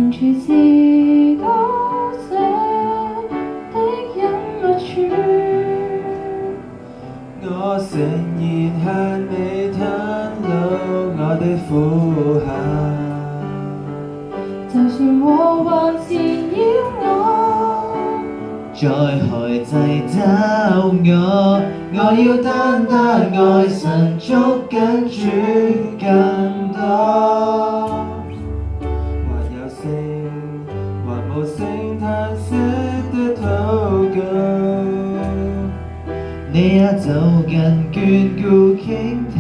完全是多寫的隱密處。我誠然向你袒露我的苦夏，就算禍患纏繞我，在何濟找我要單單愛神，捉緊主更多。還有聲，還無聲嘆息的禱告，你也走近眷顧傾聽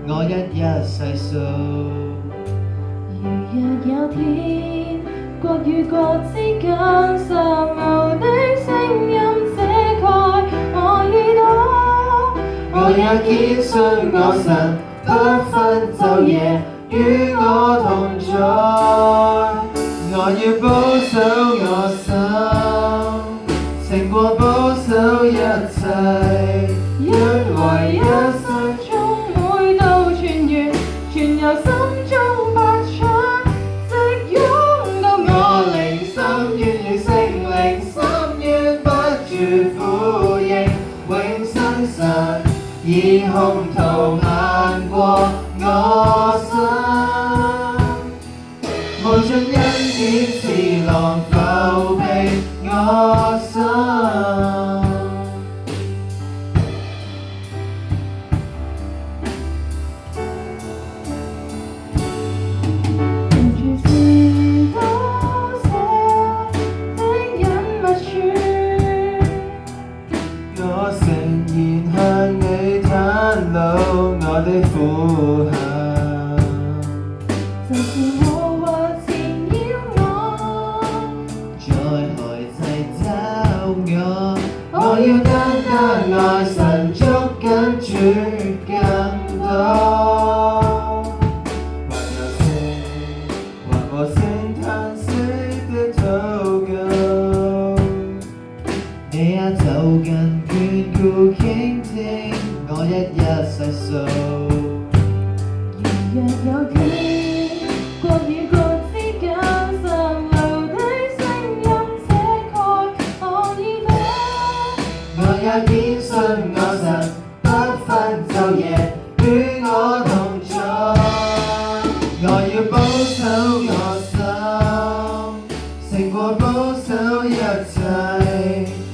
我一一細數。如日有天，國與國之間霎留的聲音遮蓋我耳朵。我也堅信我神不分晝夜與我同在，我要保守我心，勝過保守一切，因為一生中每道泉源，全由心中發出，直湧到我靈心，願與聖靈心願不住呼應，永生神以胸膛漫過我心，無盡恩典似浪浮庇我心。完全是多寫的隱密處。我誠然向你袒露我的苦夏，就算禍患纏繞我，在何濟找我要單單愛神，捉緊主更多。還有聲，還無聲嘆息的禱告，你也走近眷顧傾聽我一一細數。如若有天，國與國之間霎留的聲音遮蓋我耳朵。我也堅信我神不分晝夜與我同在，我要保守我心，勝過保守一切，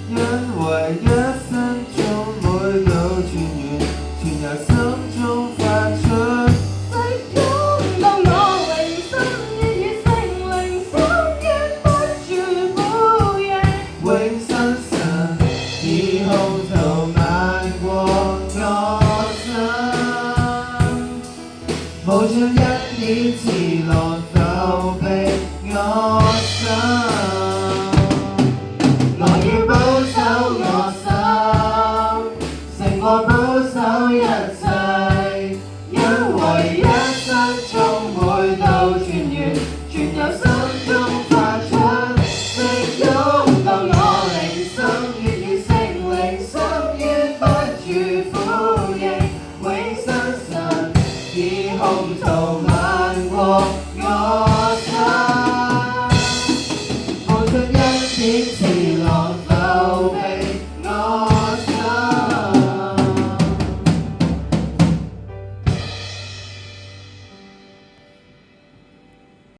因為一生中每道泉源，全由心中發出，直湧到我靈心，願與聖靈心願不住呼應，永生神以胸膛漫過我心，無盡恩典似浪浮庇我心。我要保守我心，勝過保守一切，因為一生中每道泉源，全由心中發出，直湧到我靈心，願與聖靈心願不住呼應，永生神以胸膛